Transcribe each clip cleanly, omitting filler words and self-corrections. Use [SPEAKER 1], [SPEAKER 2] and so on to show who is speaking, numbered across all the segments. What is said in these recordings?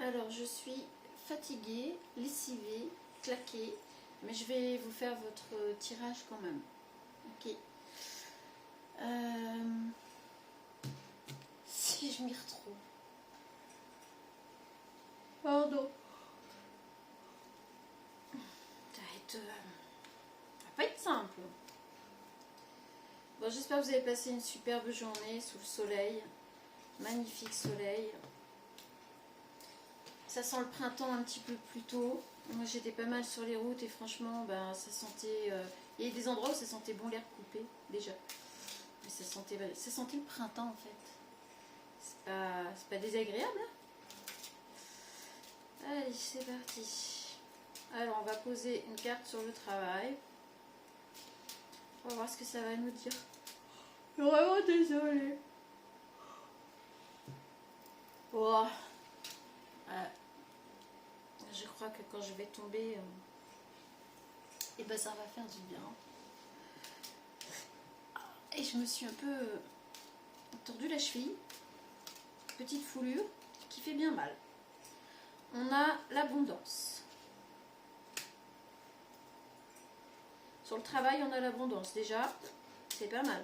[SPEAKER 1] Alors, je suis fatiguée, lessivée, claquée, mais je vais vous faire votre tirage quand même. Ok. Si je m'y retrouve. Pardon. Ça va pas être simple. Bon, j'espère que vous avez passé une superbe journée sous le soleil. Magnifique soleil. Ça sent le printemps un petit peu plus tôt. Moi j'étais pas mal sur les routes et franchement ben, ça sentait... il y a des endroits où ça sentait bon l'air coupé déjà. Mais ça sentait le printemps en fait. C'est pas désagréable. Hein. Allez, c'est parti. Alors on va poser une carte sur le travail. On va voir ce que ça va nous dire. Je suis vraiment désolée. Oh. Je crois que quand je vais tomber, et ben ça va faire du bien. Et je me suis un peu tordu la cheville. Petite foulure qui fait bien mal. On a l'abondance. Sur le travail, on a l'abondance. Déjà, c'est pas mal.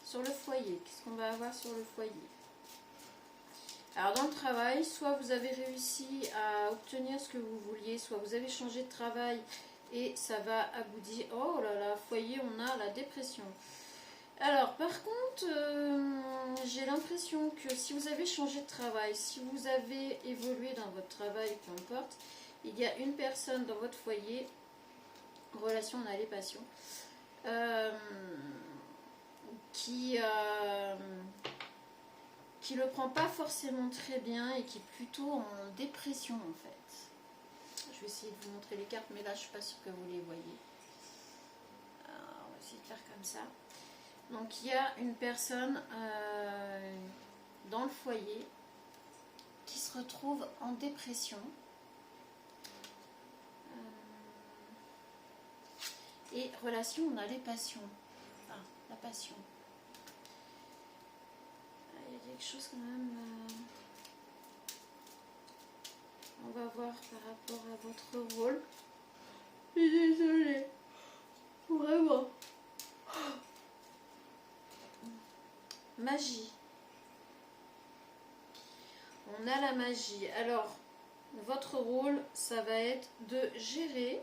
[SPEAKER 1] Sur le foyer, qu'est-ce qu'on va avoir sur le foyer? Alors dans le travail, soit vous avez réussi à obtenir ce que vous vouliez, soit vous avez changé de travail et ça va aboutir. Oh là là, foyer, on a la dépression. Alors par contre, j'ai l'impression que si vous avez changé de travail, si vous avez évolué dans votre travail, peu importe, il y a une personne dans votre foyer, relation, on a les passions, qui le prend pas forcément très bien et qui est plutôt en dépression en fait. Je vais essayer de vous montrer les cartes, mais là je suis pas sûre que vous les voyez. Alors, on va essayer de faire comme ça. Donc il y a une personne dans le foyer qui se retrouve en dépression. Et relation, on a les passions. Enfin, la passion. Il y a quelque chose quand même. On va voir par rapport à votre rôle. Je suis désolée. Vraiment. Magie. On a la magie. Alors, votre rôle, ça va être de gérer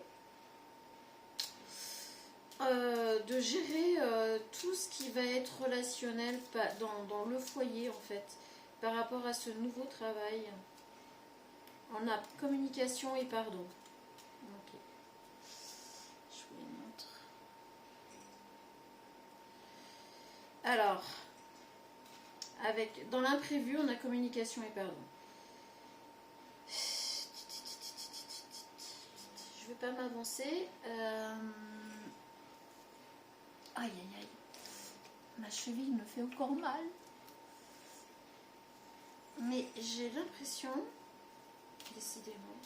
[SPEAKER 1] tout ce qui va être relationnel dans le foyer en fait, par rapport à ce nouveau travail. On a communication et pardon. Ok. Je vous les montre. Alors, dans l'imprévu, on a communication et pardon. Je ne vais pas m'avancer. Aïe aïe aïe, ma cheville me fait encore mal. Mais j'ai l'impression, décidément,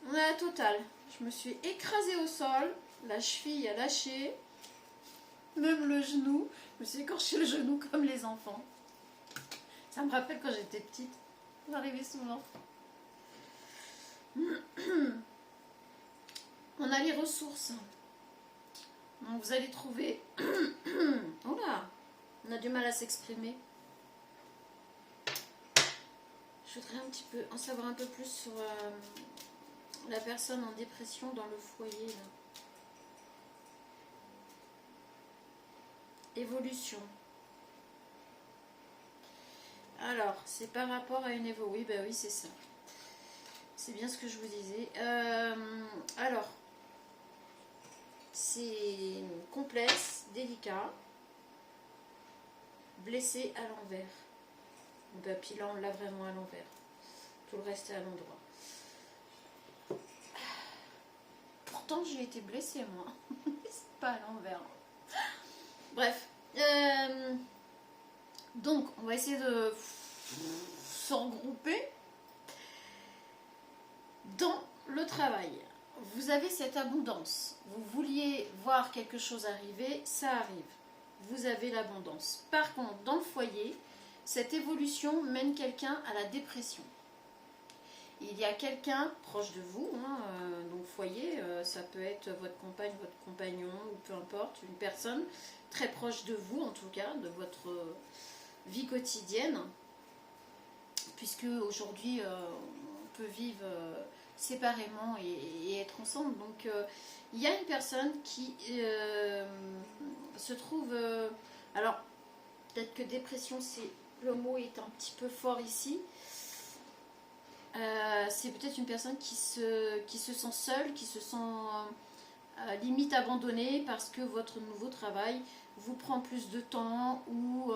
[SPEAKER 1] on a la totale. Je me suis écrasée au sol, la cheville a lâché, même le genou. Je me suis écorché le genou comme les enfants. Ça me rappelle quand j'étais petite, j'arrivais souvent. On a les ressources. Donc vous allez trouver... Oh là, on a du mal à s'exprimer. Je voudrais un petit peu en savoir un peu plus sur la personne en dépression dans le foyer. Là. Évolution. Alors, c'est par rapport à une évolution. Oui, bah oui, c'est ça. C'est bien ce que je vous disais. Alors... C'est complexe, délicat, blessé à l'envers. Ben, puis là, on l'a vraiment à l'envers. Tout le reste est à l'endroit. Pourtant, j'ai été blessée, moi. C'est pas à l'envers. Bref. Donc, on va essayer de se regrouper dans le travail. Vous avez cette abondance. Vous vouliez voir quelque chose arriver, ça arrive. Vous avez l'abondance. Par contre, dans le foyer, cette évolution mène quelqu'un à la dépression. Il y a quelqu'un proche de vous, hein, donc foyer, ça peut être votre compagne, votre compagnon, ou peu importe, une personne très proche de vous en tout cas, de votre vie quotidienne, puisque aujourd'hui on peut vivre séparément et être ensemble. Donc il y a une personne qui se trouve... alors peut-être que dépression, le mot est un petit peu fort ici. C'est peut-être une personne qui se sent seule, qui se sent limite abandonnée parce que votre nouveau travail vous prend plus de temps ou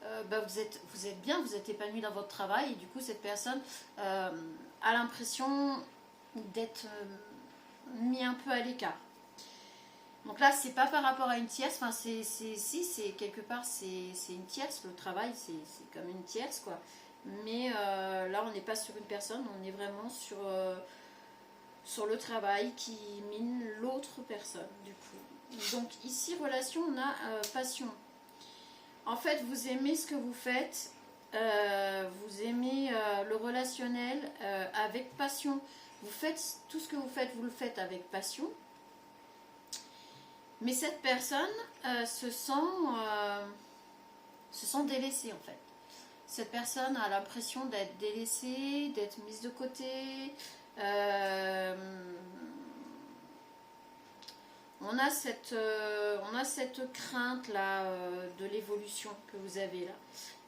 [SPEAKER 1] vous êtes bien, vous êtes épanoui dans votre travail et du coup cette personne a l'impression d'être mis un peu à l'écart. Donc là c'est pas par rapport à une tierce, enfin c'est quelque part c'est une tierce, le travail c'est comme une tierce quoi. Mais là on n'est pas sur une personne, on est vraiment sur le travail qui mine l'autre personne du coup. Donc ici relation, on a passion. En fait vous aimez ce que vous faites, vous aimez le relationnel avec passion. Vous faites tout ce que vous le faites avec passion. Mais cette personne se sent délaissée en fait. Cette personne a l'impression d'être délaissée, d'être mise de côté. On a cette crainte là de l'évolution que vous avez là.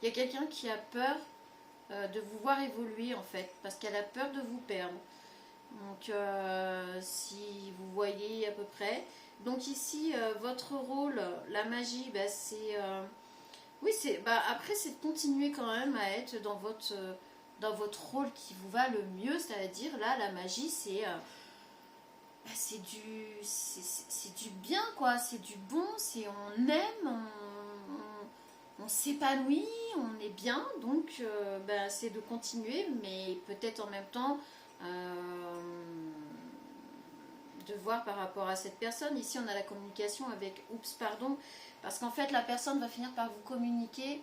[SPEAKER 1] Il y a quelqu'un qui a peur de vous voir évoluer en fait, parce qu'elle a peur de vous perdre. Donc si vous voyez à peu près. Donc ici, votre rôle, la magie, c'est... oui, après, c'est de continuer quand même à être dans votre rôle qui vous va le mieux. C'est-à-dire, là, la magie, c'est du bien, quoi. C'est du bon, on aime, on s'épanouit, on est bien. Donc, c'est de continuer, mais peut-être en même temps... de voir par rapport à cette personne. Ici on a la communication avec oups pardon, parce qu'en fait la personne va finir par vous communiquer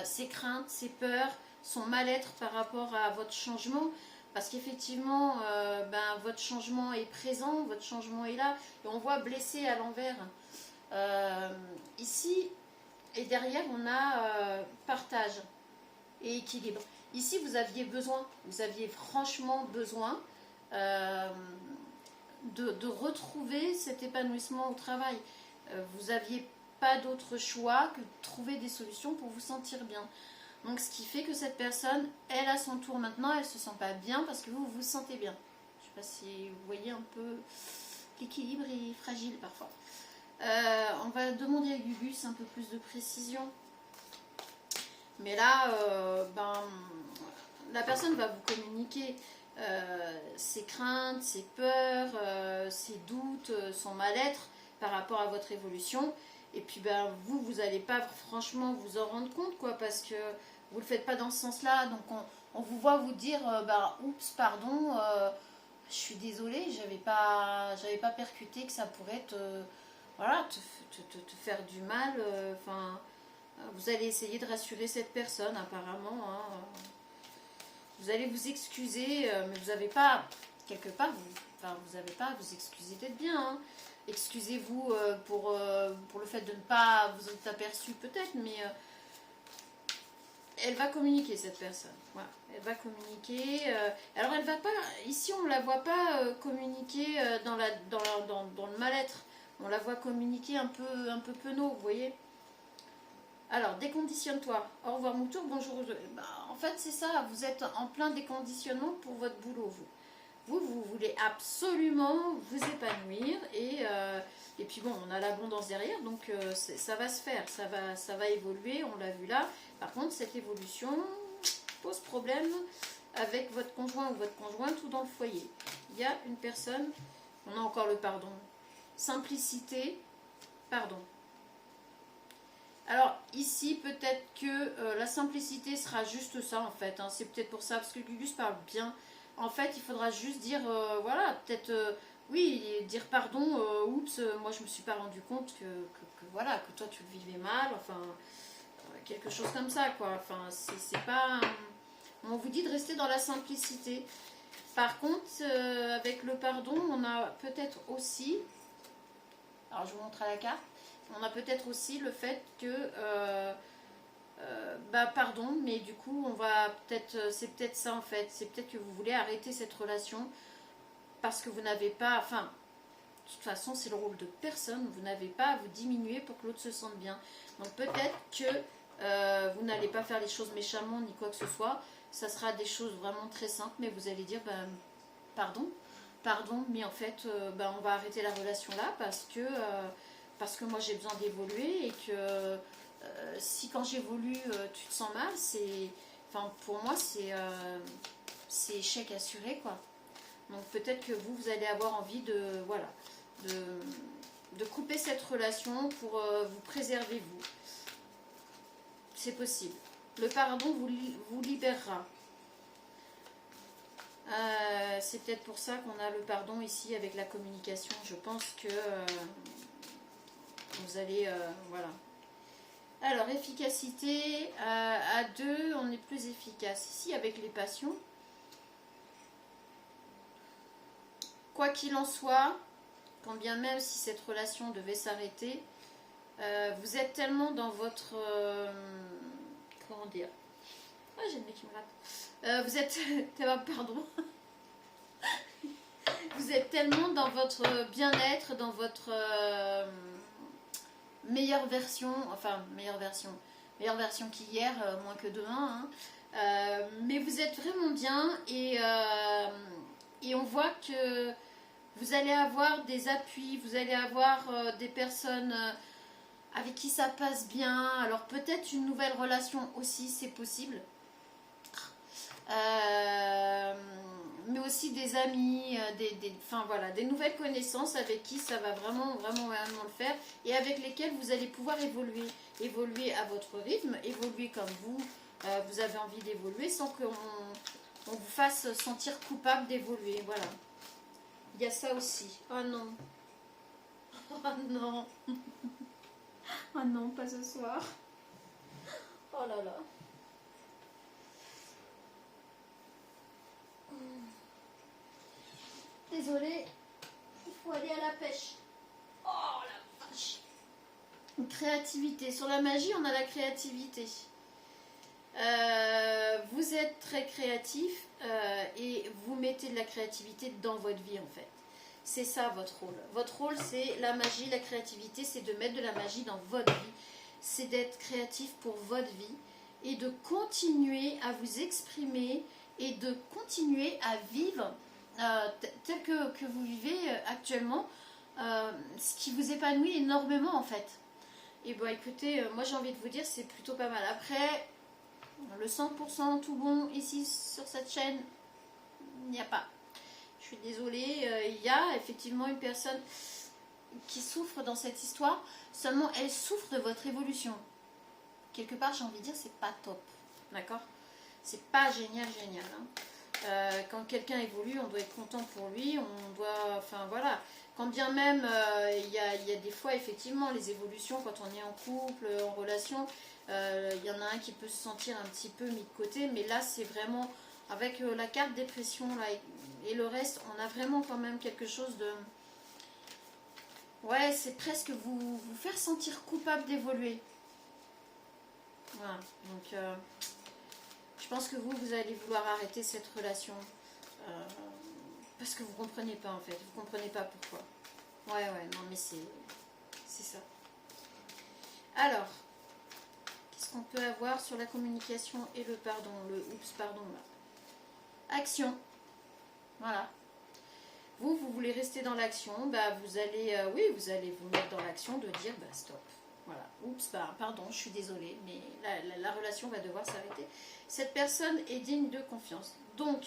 [SPEAKER 1] ses craintes, ses peurs, son mal-être par rapport à votre changement, parce qu'effectivement votre changement est présent, votre changement est là, et on voit blessé à l'envers ici, et derrière on a partage et équilibre. Ici vous aviez franchement besoin de retrouver cet épanouissement au travail. Vous n'aviez pas d'autre choix que de trouver des solutions pour vous sentir bien. Donc ce qui fait que cette personne, elle à son tour maintenant, elle ne se sent pas bien parce que vous vous sentez bien. Je ne sais pas si vous voyez un peu l'équilibre est fragile parfois. On va demander à Gugus un peu plus de précision. Mais là, la personne va vous communiquer ses craintes, ses peurs, ses doutes, son mal-être par rapport à votre évolution. Et puis vous n'allez pas franchement vous en rendre compte, quoi, parce que vous ne le faites pas dans ce sens-là. Donc on vous voit vous dire oups, pardon, je suis désolée, j'avais pas percuté que ça pourrait te faire du mal. Vous allez essayer de rassurer cette personne apparemment. Hein. Vous allez vous excuser, mais vous n'avez pas, quelque part, vous n'avez pas à vous excuser d'être bien. Hein. Excusez-vous pour le fait de ne pas vous être aperçu peut-être, mais elle va communiquer cette personne. Voilà. Elle va communiquer. Alors elle va pas, ici on ne la voit pas communiquer dans le mal-être. On la voit communiquer un peu penaud, vous voyez. Alors, déconditionne-toi. Au revoir Moutour, bonjour. En fait, c'est ça, vous êtes en plein déconditionnement pour votre boulot, vous. Vous voulez absolument vous épanouir et puis bon, on a l'abondance derrière, donc ça va se faire, ça va évoluer, on l'a vu là. Par contre, cette évolution pose problème avec votre conjoint ou votre conjointe ou dans le foyer. Il y a une personne, on a encore le pardon. Simplicité, pardon. Alors ici peut-être que la simplicité sera juste ça en fait, hein. C'est peut-être pour ça, parce que Gugus parle bien. En fait il faudra juste dire, voilà, peut-être, oui, dire pardon, oups, moi je me suis pas rendu compte que toi tu le vivais mal, enfin, quelque chose comme ça, quoi. Enfin, c'est pas... On vous dit de rester dans la simplicité. Par contre, avec le pardon, on a peut-être aussi... Alors, je vous montre à la carte. On a peut-être aussi le fait que... pardon, mais du coup, on va peut-être... C'est peut-être ça, en fait. C'est peut-être que vous voulez arrêter cette relation parce que vous n'avez pas... Enfin, de toute façon, c'est le rôle de personne. Vous n'avez pas à vous diminuer pour que l'autre se sente bien. Donc, peut-être que vous n'allez pas faire les choses méchamment ni quoi que ce soit. Ça sera des choses vraiment très simples, mais vous allez dire, pardon, mais en fait, on va arrêter la relation là parce que moi j'ai besoin d'évoluer et que si quand j'évolue, tu te sens mal, pour moi, c'est échec assuré, quoi. Donc peut-être que vous allez avoir envie de couper cette relation pour vous préserver, vous. C'est possible. Le pardon vous libérera. C'est peut-être pour ça qu'on a le pardon ici avec la communication. Je pense que vous allez... voilà. Alors, efficacité. À deux, on est plus efficace. Ici, avec les passions. Quoi qu'il en soit, quand bien même si cette relation devait s'arrêter, vous êtes tellement dans votre... comment dire? Ah, j'ai le mec qui me rate. Vous êtes... pardon. Vous êtes tellement dans votre bien-être, dans votre meilleure version qu'hier, moins que demain. Hein. Mais vous êtes vraiment bien et on voit que vous allez avoir des appuis, vous allez avoir des personnes avec qui ça passe bien. Alors peut-être une nouvelle relation aussi, c'est possible. Mais aussi des amis, des nouvelles connaissances avec qui ça va vraiment le faire et avec lesquels vous allez pouvoir évoluer à votre rythme, évoluer comme vous avez envie d'évoluer sans qu'on vous fasse sentir coupable d'évoluer, voilà. Il y a ça aussi. Oh non. Oh non. Oh non, pas ce soir. Oh là là. Désolée, il faut aller à la pêche. Oh la vache. Créativité. Sur la magie, on a la créativité. Vous êtes très créatif et vous mettez de la créativité dans votre vie en fait. C'est ça votre rôle. Votre rôle c'est la magie, la créativité, c'est de mettre de la magie dans votre vie. C'est d'être créatif pour votre vie et de continuer à vous exprimer et de continuer à vivre tel que vous vivez actuellement, ce qui vous épanouit énormément en fait. Et bon écoutez, moi j'ai envie de vous dire c'est plutôt pas mal. Après, le 100% tout bon ici sur cette chaîne, il n'y a pas. Je suis désolée, il y a effectivement une personne qui souffre dans cette histoire, seulement elle souffre de votre évolution. Quelque part j'ai envie de dire c'est pas top, d'accord? C'est pas génial. Hein. Quand quelqu'un évolue, on doit être content pour lui, on doit, enfin voilà, quand bien même il y a des fois effectivement les évolutions quand on est en couple, en relation, il y en a un qui peut se sentir un petit peu mis de côté, mais là c'est vraiment avec la carte dépression là, et le reste, on a vraiment quand même quelque chose de... Ouais, c'est presque vous faire sentir coupable d'évoluer. Voilà, donc... je pense que vous allez vouloir arrêter cette relation parce que vous comprenez pas en fait, vous comprenez pas pourquoi. Ouais, non mais c'est ça. Alors, qu'est-ce qu'on peut avoir sur la communication et le pardon, pardon là. Action, voilà. Vous voulez rester dans l'action, vous allez, vous allez vous mettre dans l'action de dire stop. Voilà, pardon, je suis désolée, mais la relation va devoir s'arrêter. Cette personne est digne de confiance. Donc,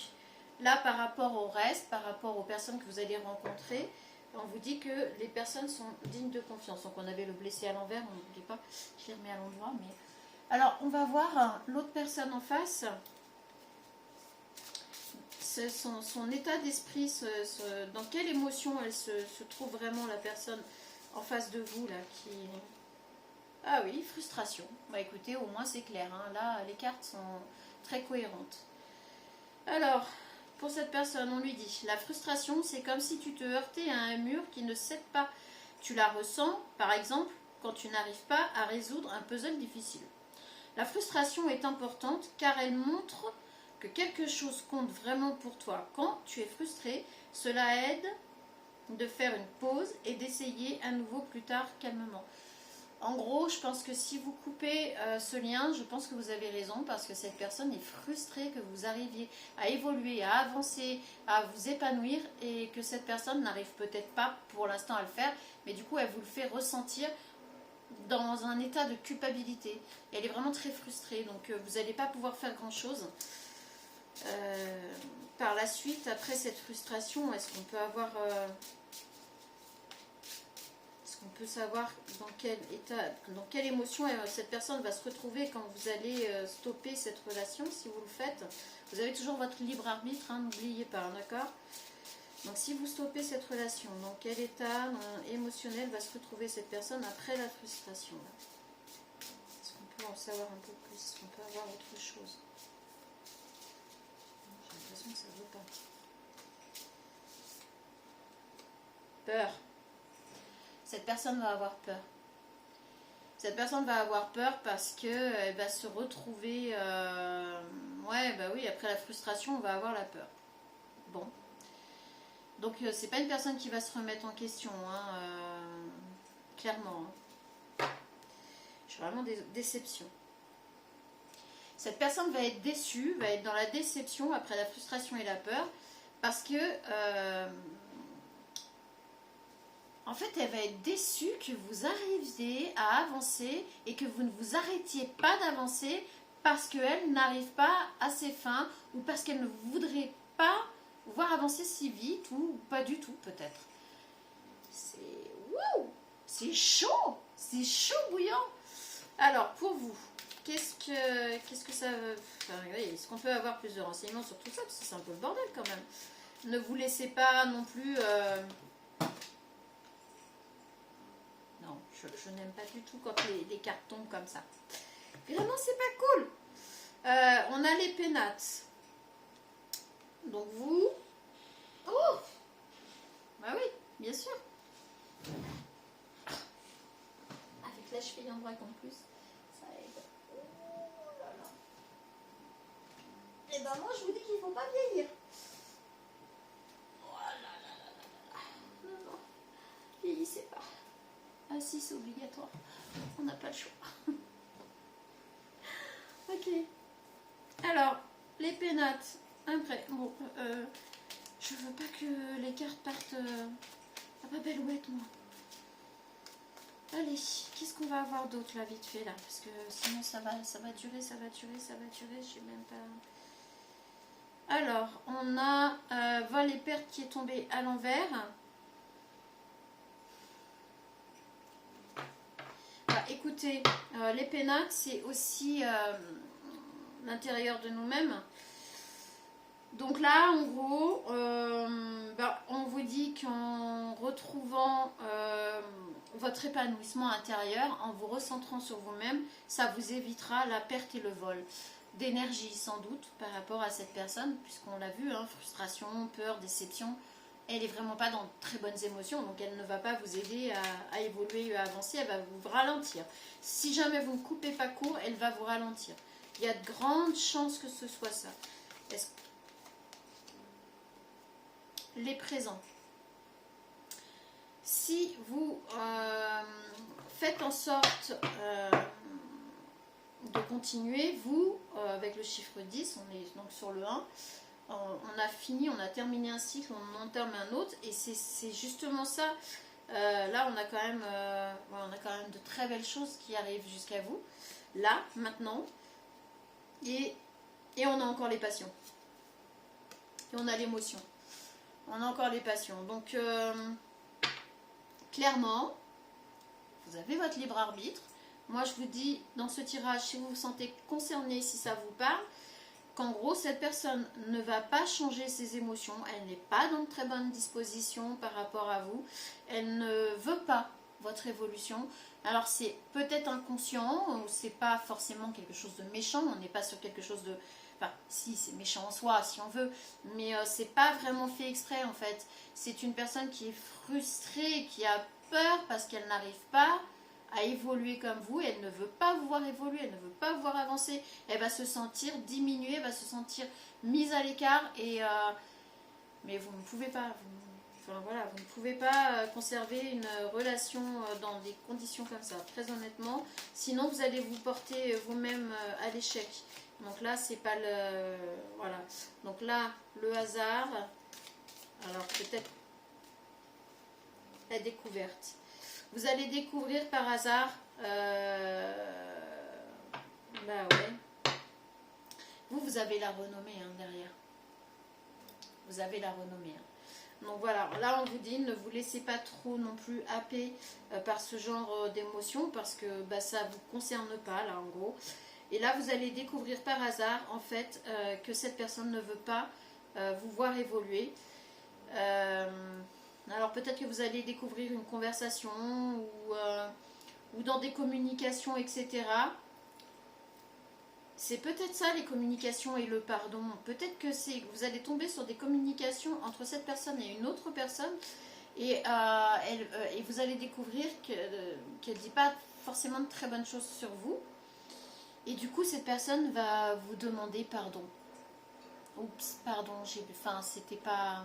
[SPEAKER 1] là, par rapport au reste, par rapport aux personnes que vous allez rencontrer, on vous dit que les personnes sont dignes de confiance. Donc, on avait le blessé à l'envers, on n'oublie pas, je l'ai remis à l'endroit. Mais... Alors, on va voir l'autre personne en face. Son état d'esprit, dans quelle émotion elle se trouve vraiment, la personne en face de vous, là, qui... Ah oui, frustration. Bah écoutez, au moins c'est clair, hein. Là, les cartes sont très cohérentes. Alors, pour cette personne, on lui dit, la frustration, c'est comme si tu te heurtais à un mur qui ne cède pas. Tu la ressens, par exemple, quand tu n'arrives pas à résoudre un puzzle difficile. La frustration est importante car elle montre que quelque chose compte vraiment pour toi. Quand tu es frustré, cela aide de faire une pause et d'essayer à nouveau plus tard calmement. En gros, je pense que si vous coupez ce lien, je pense que vous avez raison parce que cette personne est frustrée que vous arriviez à évoluer, à avancer, à vous épanouir et que cette personne n'arrive peut-être pas pour l'instant à le faire, mais du coup elle vous le fait ressentir dans un état de culpabilité. Et elle est vraiment très frustrée, donc vous n'allez pas pouvoir faire grand-chose. Par la suite, après cette frustration, est-ce qu'on peut avoir... on peut savoir dans quel état, dans quelle émotion cette personne va se retrouver quand vous allez stopper cette relation, si vous le faites. Vous avez toujours votre libre arbitre, hein, n'oubliez pas, d'accord? Donc si vous stoppez cette relation, dans quel état émotionnel va se retrouver cette personne après la frustration là? Est-ce qu'on peut en savoir un peu plus? Est-ce qu'on peut avoir autre chose? J'ai l'impression que ça ne veut pas. Peur. Cette personne va avoir peur. Cette personne va avoir peur parce qu'elle va se retrouver... ouais, bah oui, après la frustration, on va avoir la peur. Bon. Donc, c'est pas une personne qui va se remettre en question, hein, clairement. Hein. Je suis vraiment déception. Cette personne va être déçue, va être dans la déception après la frustration et la peur parce que... en fait, elle va être déçue que vous arriviez à avancer et que vous ne vous arrêtiez pas d'avancer parce qu'elle n'arrive pas à ses fins ou parce qu'elle ne voudrait pas vous voir avancer si vite ou pas du tout peut-être. C'est wow, c'est chaud bouillant. Alors pour vous, qu'est-ce que ça veut... Enfin, oui, est-ce qu'on peut avoir plus de renseignements sur tout ça parce que c'est un peu le bordel quand même. Ne vous laissez pas non plus... Non, je n'aime pas du tout quand les cartes tombent comme ça. Vraiment, c'est pas cool. On a les pénates. Donc vous... Oh! Bah oui, bien sûr. Avec la cheville en vrac en plus, ça aide. Oh là là. Et ben moi, je vous dis qu'il ne faut pas vieillir. Oh là là là là là. Non, non. Vieillissez pas. Ah si, c'est obligatoire. On n'a pas le choix. Ok. Alors, les pénates. Après, bon, je veux pas que les cartes partent à pas balouette, moi. Allez, qu'est-ce qu'on va avoir d'autre là, vite fait là? Parce que sinon ça va durer, je sais même pas. Alors, on a vol et perte qui est tombé à l'envers. Écoutez, les pénates, c'est aussi l'intérieur de nous-mêmes. Donc là, en gros, on vous dit qu'en retrouvant votre épanouissement intérieur, en vous recentrant sur vous-même, ça vous évitera la perte et le vol d'énergie, sans doute, par rapport à cette personne, puisqu'on l'a vu, hein, frustration, peur, déception. Elle n'est vraiment pas dans de très bonnes émotions, donc elle ne va pas vous aider à évoluer, à avancer, elle va vous ralentir. Si jamais vous ne coupez pas court, elle va vous ralentir. Il y a de grandes chances que ce soit ça. Les présents. Si vous faites en sorte de continuer, vous, avec le chiffre 10, on est donc sur le 1, on a fini, on a terminé un cycle, on entame un autre, et c'est justement ça. Là, on a quand même de très belles choses qui arrivent jusqu'à vous, là, maintenant, et on a encore les passions, et on a l'émotion, on a encore les passions. Donc, clairement, vous avez votre libre arbitre. Moi, je vous dis, dans ce tirage, si vous vous sentez concerné, si ça vous parle, qu'en gros, cette personne ne va pas changer ses émotions, elle n'est pas dans de très bonnes dispositions par rapport à vous, elle ne veut pas votre évolution, Alors c'est peut-être inconscient, ou c'est pas forcément quelque chose de méchant, on n'est pas sur quelque chose de... Enfin, si, c'est méchant en soi, si on veut, mais c'est pas vraiment fait exprès en fait. C'est une personne qui est frustrée, qui a peur parce qu'elle n'arrive pas à évoluer comme vous, elle ne veut pas vous voir évoluer, elle ne veut pas vous voir avancer, elle va se sentir diminuée, elle va se sentir mise à l'écart, mais vous ne pouvez pas, enfin, voilà, vous ne pouvez pas conserver une relation dans des conditions comme ça, très honnêtement, sinon vous allez vous porter vous-même à l'échec. Donc là, c'est pas le... Voilà. Donc là, le hasard, alors peut-être la découverte. Vous allez découvrir par hasard... Bah ouais. Vous avez la renommée hein, derrière. Vous avez la renommée. Hein. Donc voilà, là on vous dit, ne vous laissez pas trop non plus happer par ce genre d'émotions, parce que bah, ça ne vous concerne pas, là en gros. Et là, vous allez découvrir par hasard, en fait, que cette personne ne veut pas vous voir évoluer. Alors peut-être que vous allez découvrir une conversation ou dans des communications, etc. C'est peut-être ça, les communications et le pardon. Peut-être que vous allez tomber sur des communications entre cette personne et une autre personne. Et vous allez découvrir qu'elle ne dit pas forcément de très bonnes choses sur vous. Et du coup, cette personne va vous demander pardon. Oups, pardon, enfin, c'était pas...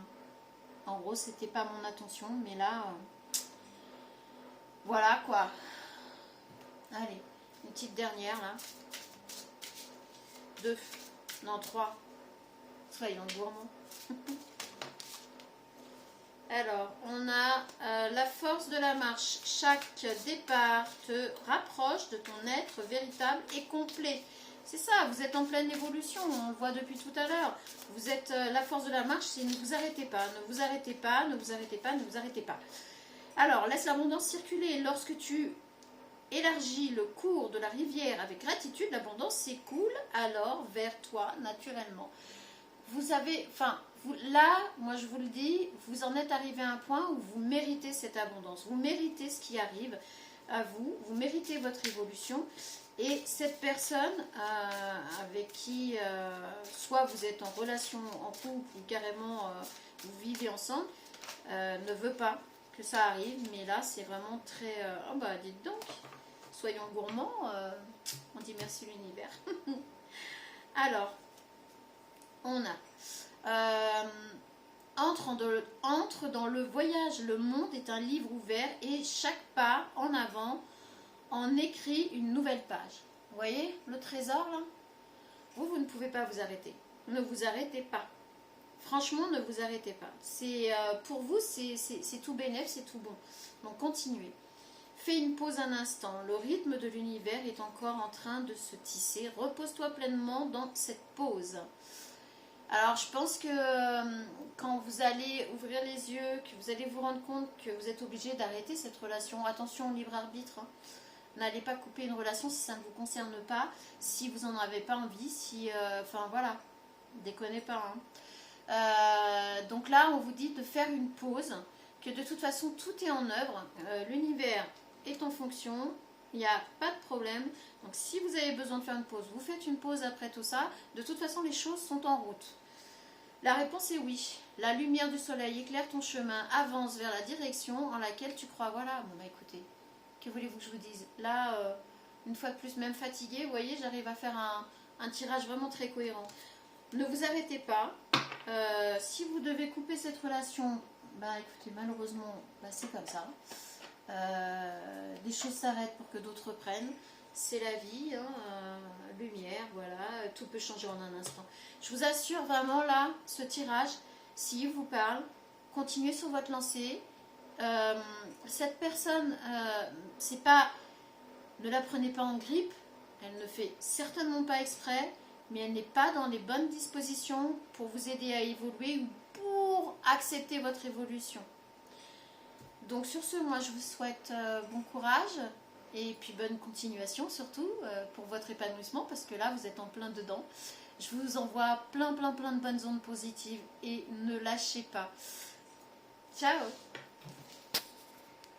[SPEAKER 1] En gros, c'était pas mon intention, mais là... voilà, quoi. Allez, une petite dernière, là. 2. Non, 3. Soyons gourmands. Alors, on a la force de la marche. Chaque départ te rapproche de ton être véritable et complet. C'est ça, vous êtes en pleine évolution, on le voit depuis tout à l'heure. Vous êtes la force de la marche, c'est ne vous arrêtez pas, ne vous arrêtez pas, ne vous arrêtez pas, ne vous arrêtez pas. Alors, laisse l'abondance circuler. Lorsque tu élargis le cours de la rivière avec gratitude, l'abondance s'écoule alors vers toi naturellement. Vous avez, enfin, là, moi je vous le dis, vous en êtes arrivé à un point où vous méritez cette abondance. Vous méritez ce qui arrive à vous, vous méritez votre évolution. Et cette personne avec qui soit vous êtes en relation, en couple, ou carrément vous vivez ensemble, ne veut pas que ça arrive. Mais là, c'est vraiment très... oh bah dites donc, soyons gourmands, on dit merci l'univers. Alors, on a... entre dans le voyage, le monde est un livre ouvert et chaque pas en avant en écrit une nouvelle page. Vous voyez le trésor là? Vous ne pouvez pas vous arrêter. Ne vous arrêtez pas. Franchement, ne vous arrêtez pas. Pour vous, c'est tout bénef, c'est tout bon. Donc continuez. Fais une pause un instant. Le rythme de l'univers est encore en train de se tisser. Repose-toi pleinement dans cette pause. Alors je pense que quand vous allez ouvrir les yeux, que vous allez vous rendre compte que vous êtes obligé d'arrêter cette relation, attention au libre arbitre, hein. N'allez pas couper une relation si ça ne vous concerne pas, si vous n'en avez pas envie, enfin voilà, déconnez pas. Hein. Donc là, on vous dit de faire une pause, que de toute façon, tout est en œuvre, l'univers est en fonction, il n'y a pas de problème. Donc si vous avez besoin de faire une pause, vous faites une pause après tout ça. De toute façon, les choses sont en route. La réponse est oui. La lumière du soleil éclaire ton chemin, avance vers la direction en laquelle tu crois. Voilà, bon bah écoutez. Que voulez-vous que je vous dise? Là, une fois de plus, même fatiguée, vous voyez, j'arrive à faire un tirage vraiment très cohérent. Ne vous arrêtez pas. Si vous devez couper cette relation, bah écoutez, malheureusement, bah, c'est comme ça. Les choses s'arrêtent pour que d'autres prennent. C'est la vie, hein, lumière, voilà, tout peut changer en un instant. Je vous assure vraiment là, ce tirage, s'il vous parle, continuez sur votre lancée. Cette personne, c'est pas, ne la prenez pas en grippe, elle ne fait certainement pas exprès, mais elle n'est pas dans les bonnes dispositions pour vous aider à évoluer ou pour accepter votre évolution. Donc sur ce, moi je vous souhaite bon courage et puis bonne continuation surtout pour votre épanouissement, parce que là vous êtes en plein dedans. Je vous envoie plein de bonnes ondes positives et ne lâchez pas. Ciao!